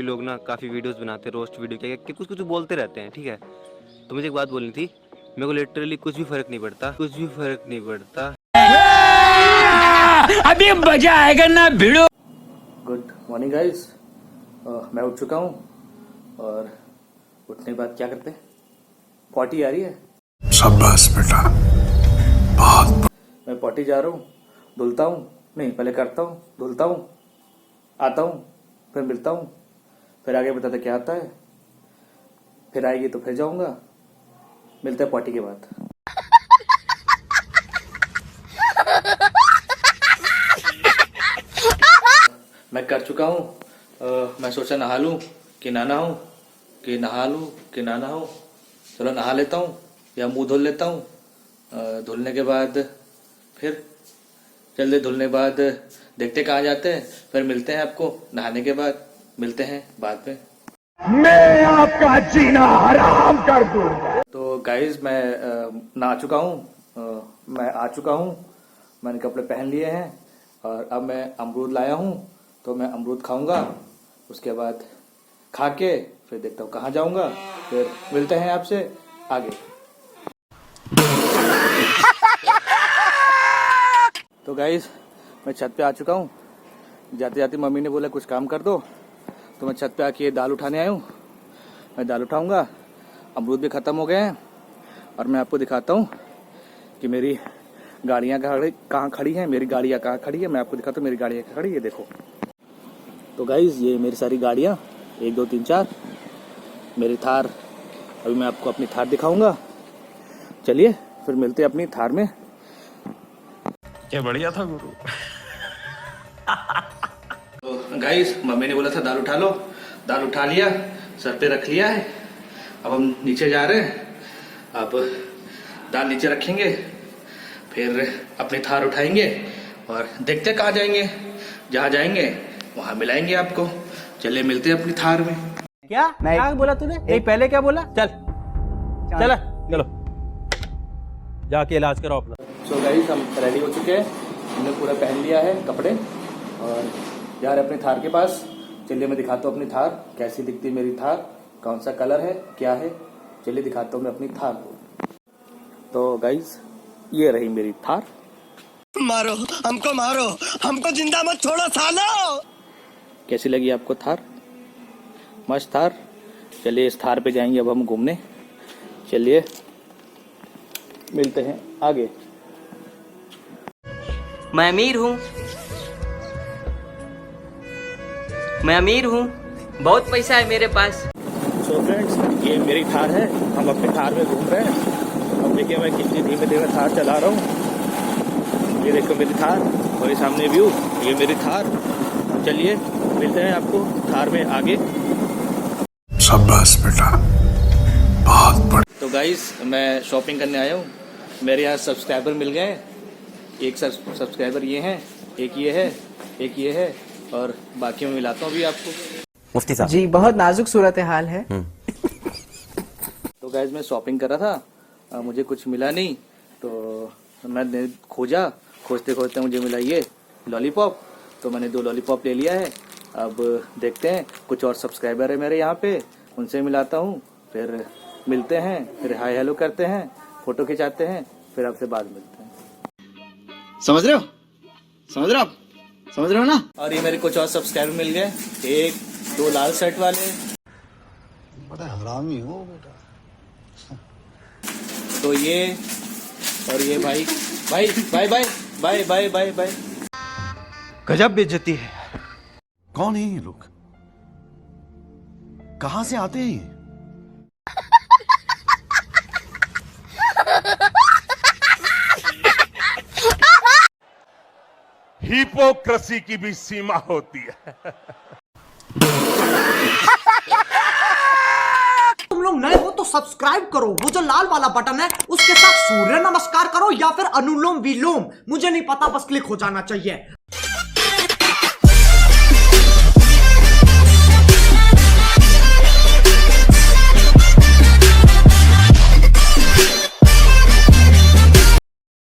काफ़ी लोग ना काफ़ी वीडियोस बनाते हैं, रोस्ट वीडियो क्या कुछ कुछ बोलते रहते हैं, ठीक है। तो मुझे एक बात बोलनी थी, मेरे को लिटरली कुछ भी फ़र्क नहीं पड़ता, कुछ भी फ़र्क नहीं पड़ता। अभी मजा आएगा ना भिड़ो। Good morning guys. मैं उठ चुका हूँ और उठने के बाद क्या करते हैं, पॉटी आ रही है। शाबाश बेटा, बहुत। मैं पॉटी जा रहा हूँ, धुलता हूँ, नहीं पहले करता हूँ, धुलता हूँ, आता हूँ, फिर मिलता हूँ, फिर आगे बताते क्या आता है, फिर आएगी तो फिर जाऊँगा, मिलते हैं पॉटी के बाद। मैं कर चुका हूँ। मैं सोचा नहा लूँ कि ना नहाऊं, कि नहा लूँ कि ना नहाऊं। चलो नहा लेता हूँ या मुंह धुल लेता हूँ। धुलने के बाद फिर जल्दी धुलने के बाद देखते कहाँ जाते हैं, फिर मिलते हैं आपको नहाने के बाद, मिलते हैं बाद में। मैं आपका जीना हराम कर दूंगा। तो गाइज मैं नहा चुका हूँ, मैं आ चुका हूँ, मैंने कपड़े पहन लिए हैं और अब मैं अमरूद लाया हूँ, तो मैं अमरूद खाऊंगा। उसके बाद खा के फिर देखता हूँ कहाँ जाऊंगा, फिर मिलते हैं आपसे आगे। तो गाइज मैं छत पे आ चुका हूँ। जाते जाते मम्मी ने बोला कुछ काम कर दो, तो मैं छत पे आके दाल उठाने आया हूँ। मैं दाल उठाऊंगा। अमरूद भी ख़त्म हो गए हैं और मैं आपको दिखाता हूँ कि मेरी गाड़ियाँ कहाँ खड़ी हैं, मेरी गाड़ियाँ कहाँ खड़ी है। मैं आपको दिखाता हूँ मेरी गाड़ियाँ कहाँ खड़ी है, देखो। तो गाइज ये मेरी सारी गाड़ियाँ 1 2 3 4, मेरी थार। अभी मैं आपको अपनी थार दिखाऊंगा, चलिए फिर मिलते हैं अपनी थार में। क्या बढ़िया था गुरु। तो गाइस मम्मी ने बोला था दाल उठा लो, दाल उठा लिया, सर पे रख लिया है। अब हम नीचे जा रहे हैं। अब दाल नीचे रखेंगे, फिर अपनी थार उठाएंगे और देखते कहाँ जाएंगे। जहाँ जाएंगे वहाँ मिलाएंगे आपको। चलिए मिलते हैं अपनी थार में। क्या क्या बोला तूने? नहीं पहले क्या बोला? चल चल चलो जाके इलाज करो अपना। सो गाइस हम रेडी हो चुके हैं, हमने पूरा पहन लिया है कपड़े और जा रहे अपनी थार के पास। चलिए मैं दिखाता हूँ अपनी थार कैसी दिखती है, मेरी थार कौन सा कलर है, क्या है। चलिए दिखाता हूँ मैं अपनी थार को। तो गाइस ये रही मेरी थार। मारो हमको जिंदा मत छोड़ो सालो। कैसी लगी आपको थार? मस्त थार। चलिए इस थार पे जाएंगे अब हम घूमने। चलिए मिलते हैं आगे। मैं अमीर हूँ, मैं अमीर हूँ, बहुत पैसा है मेरे पास। सो फ्रेंड्स ये मेरी थार है, हम अपनी थार में घूम रहे हैं। अब देखिए मैं कितनी धीमे धीमे थार चला रहा हूँ। ये देखो मेरी थार और ये सामने व्यू, ये मेरी थार। चलिए मिलते हैं आपको थार में आगे। शाबाश बेटा, बहुत बढ़िया। तो गाइस मैं शॉपिंग करने आया हूँ। मेरे यहाँ सब्सक्राइबर मिल गए। एक सब्सक्राइबर ये हैं, एक ये है, एक ये है और बाकी मैं मिलाता हूँ अभी आपको। मुफ्ती साहब जी, बहुत नाजुक सूरत हाल है। तो गाइस मैं शॉपिंग कर रहा था, मुझे कुछ मिला नहीं, तो मैंने खोजते खोजते मुझे मिला ये लॉलीपॉप। तो मैंने 2 लॉलीपॉप ले लिया है। अब देखते हैं, कुछ और सब्सक्राइबर है मेरे यहाँ पे, उनसे मिलाता हूँ, फिर मिलते हैं, फिर हाय हेलो करते हैं, फोटो खिंचाते हैं, फिर आपसे बाद मिलते हैं। समझ रहे हो? समझ रहे हो आप? समझ रहे हो ना? और ये मेरे कुछ और सब्सक्राइबर मिल गए, 1 2 लाल शर्ट वाले। बड़ा हरामी हो बेटा। तो ये और ये भाई bye bye bye bye bye. गजब बेइज्जती है। कौन है ये लोग, कहां से आते हैं ये? हिपोक्रेसी की भी सीमा होती है। तुम लोग नए हो तो सब्सक्राइब करो, वो जो लाल वाला बटन है उसके साथ सूर्य नमस्कार करो या फिर अनुलोम विलोम, मुझे नहीं पता, बस क्लिक हो जाना चाहिए।